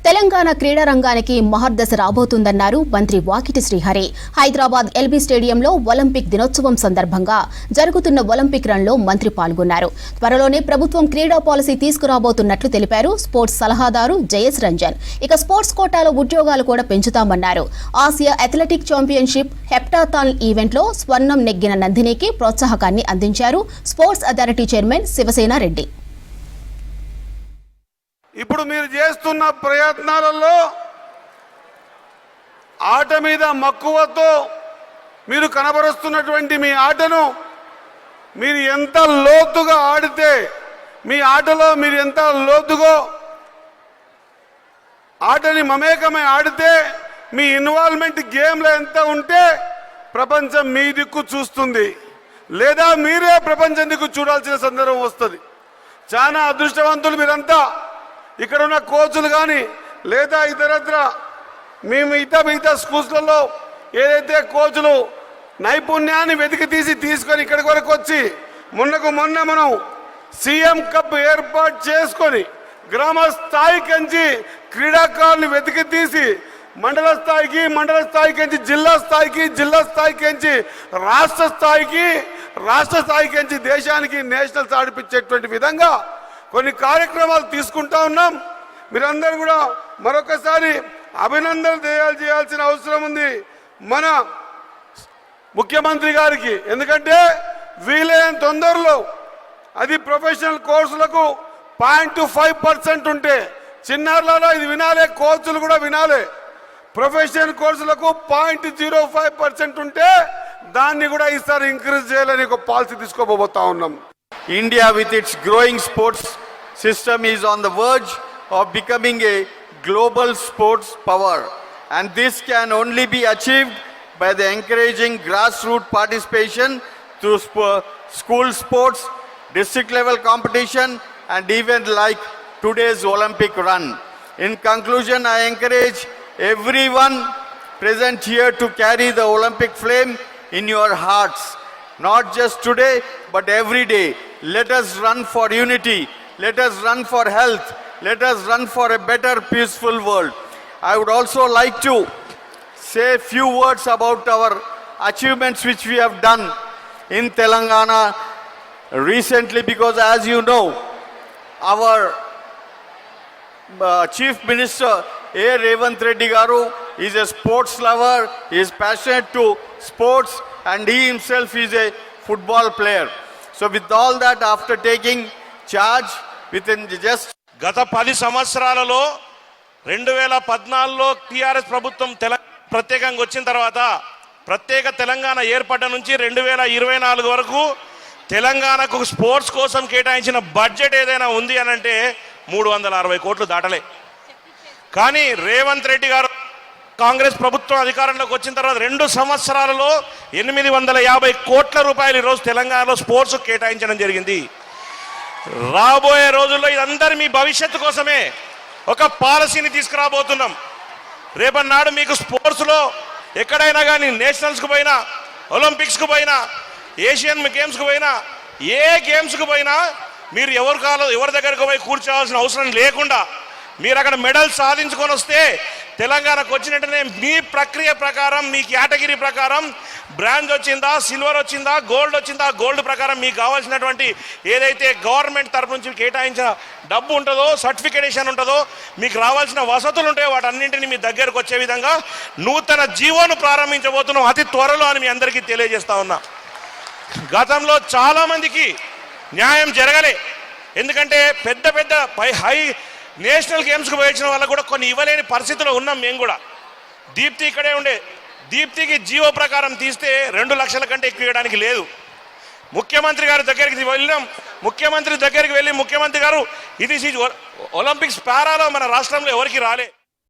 తెలంగాణ క్రీడా రంగానికి మహర్దశ రాబోతుందన్నారు మంత్రి వాకిటి శ్రీహరి. హైదరాబాద్ ఎల్బీ స్టేడియంలో ఒలింపిక్ దినోత్సవం సందర్భంగా జరుగుతున్న ఒలింపిక్ రన్లో మంత్రి పాల్గొన్నారు. త్వరలోనే ప్రభుత్వం క్రీడా పాలసీ తీసుకురాబోతున్నట్లు తెలిపారు స్పోర్ట్స్ సలహాదారు జయేష్ రంజన్. ఇక స్పోర్ట్స్ కోటాలో ఉద్యోగాలు కూడా పెంచుతామన్నారు. ఆసియా అథ్లెటిక్ ఛాంపియన్షిప్ హెప్టాథాన్ ఈవెంట్లో స్వర్ణం నెగ్గిన నందినికి ప్రోత్సాహకాన్ని అందించారు sports authority chairman Shivasena Reddy. ఇప్పుడు మీరు చేస్తున్న ప్రయత్నాలలో ఆట మీద మక్కువతో మీరు కనబరుస్తున్నటువంటి మీ ఆటను మీరు ఎంత లోతుగా ఆడితే, మీ ఆటలో మీరు ఎంత లోతుగా ఆటని మమేకమై ఆడితే, మీ ఇన్వాల్వ్మెంట్ గేమ్లో ఎంత ఉంటే ప్రపంచం మీ దిక్కు చూస్తుంది, లేదా మీరే ప్రపంచం దిక్కు చూడాల్సిన సందర్భం వస్తుంది. చాలా అదృష్టవంతులు మీరంతా. ఇక్కడ ఉన్న కోచ్లు కానీ లేదా ఇతరత్ర మిగతా స్కూల్స్లలో ఏదైతే కోచ్లు నైపుణ్యాన్ని వెతికి తీసుకొని ఇక్కడి వరకు వచ్చి మొన్న మనం సీఎం కప్ ఏర్పాటు చేసుకొని గ్రామ స్థాయికి క్రీడాకారులు వెతికి తీసి మండల స్థాయికి జిల్లా స్థాయికి రాష్ట్ర స్థాయికి దేశానికి నేషనల్స్ ఆడిపించేటువంటి విధంగా కొన్ని కార్యక్రమాలు తీసుకుంటా ఉన్నాం. మీరందరూ కూడా మరొకసారి అభినందనలు చేయాల్సిన అవసరం ఉంది మన ముఖ్యమంత్రి గారికి. ఎందుకంటే వీలైన తొందరలో అది ప్రొఫెషనల్ కోర్సులకు 0.5% ఉంటే, చిన్నారులలో ఇది వినాలే, కోచ్లు కూడా వినాలే, ప్రొఫెషనల్ కోర్సులకు 0.05% ఉంటే దాన్ని కూడా ఈసారి ఇంక్రీజ్ చేయాలని ఒక పాలసీ తీసుకోబోతా ఉన్నాం. India with its growing sports system is on the verge of becoming a global sports power, and this can only be achieved by the encouraging grassroots participation through school sports, district level competition and events like today's Olympic run. In conclusion, I encourage everyone present here to carry the Olympic flame in your hearts, not just today but every day. Let us run for unity, let us run for health, let us run for a better peaceful world. I would also like to say a few words about our achievements which we have done in Telangana recently, because as you know, our Chief Minister A. Revanth Reddy Garu is a sports lover, he is passionate to sports and he himself is a football player. So with all that, after taking charge within just గత 10 సంవత్సరాలలో 2014లో TRS ప్రభుత్వం ప్రత్యేకంగా వచ్చిన తర్వాత ప్రత్యేక తెలంగాణ ఏర్పడ్డ నుంచి 2024 వరకు తెలంగాణకు స్పోర్ట్స్ కోసం కేటాయించిన బడ్జెట్ ఏదైనా ఉంది అని అంటే 360 కోట్లు దాటలే. కానీ రేవంత్ రెడ్డి గారు కాంగ్రెస్ ప్రభుత్వం అధికారంలోకి వచ్చిన తర్వాత 2 సంవత్సరాలలో 850 కోట్ల రూపాయలు ఈరోజు తెలంగాణలో స్పోర్ట్స్ కేటాయించడం జరిగింది. రాబోయే రోజుల్లో ఇదందరి మీ భవిష్యత్తు కోసమే ఒక పాలసీని తీసుకురాబోతున్నాం. రేపన్నాడు మీకు స్పోర్ట్స్లో ఎక్కడైనా కానీ నేషనల్స్కు పోయినా, ఒలింపిక్స్కు పోయినా, ఏషియన్ గేమ్స్కు పోయినా, ఏ గేమ్స్కు పోయినా మీరు ఎవరి దగ్గరకు పోయి కూర్చోవాల్సిన అవసరం లేకుండా మీరు అక్కడ మెడల్ సాధించుకొని వస్తే తెలంగాణకు వచ్చినట్టునే మీ ప్రక్రియ ప్రకారం, మీ కేటగిరీ ప్రకారం బ్రాంజ్ వచ్చిందా, సిల్వర్ వచ్చిందా, గోల్డ్ వచ్చిందా, గోల్డ్ ప్రకారం మీకు కావాల్సినటువంటి ఏదైతే గవర్నమెంట్ తరఫు నుంచి కేటాయించిన డబ్బు ఉంటుందో, సర్టిఫికేషన్ ఉంటుందో, మీకు రావాల్సిన వసతులు ఉంటాయో వాటన్నింటినీ మీ దగ్గరకు వచ్చే విధంగా నూతన జీవోను ప్రారంభించబోతున్నాం అతి త్వరలో అని మీ అందరికీ తెలియజేస్తా ఉన్నా. గతంలో చాలామందికి న్యాయం జరగలే. ఎందుకంటే పెద్ద హై నేషనల్ గేమ్స్కి పోయించిన వాళ్ళకు కూడా కొన్ని ఇవ్వలేని పరిస్థితుల్లో ఉన్నాం మేము కూడా. దీప్తి ఇక్కడే ఉండే, దీప్తికి జీవో ప్రకారం తీస్తే 2 లక్షల కంటే ఎక్కువ ఇవ్వడానికి లేదు. ముఖ్యమంత్రి గారి దగ్గరికి వెళ్ళినాం. ముఖ్యమంత్రి దగ్గరికి వెళ్ళి ముఖ్యమంత్రి గారు ఇది ఒలింపిక్స్ పారాలో మన రాష్ట్రంలో ఎవరికి రాలే.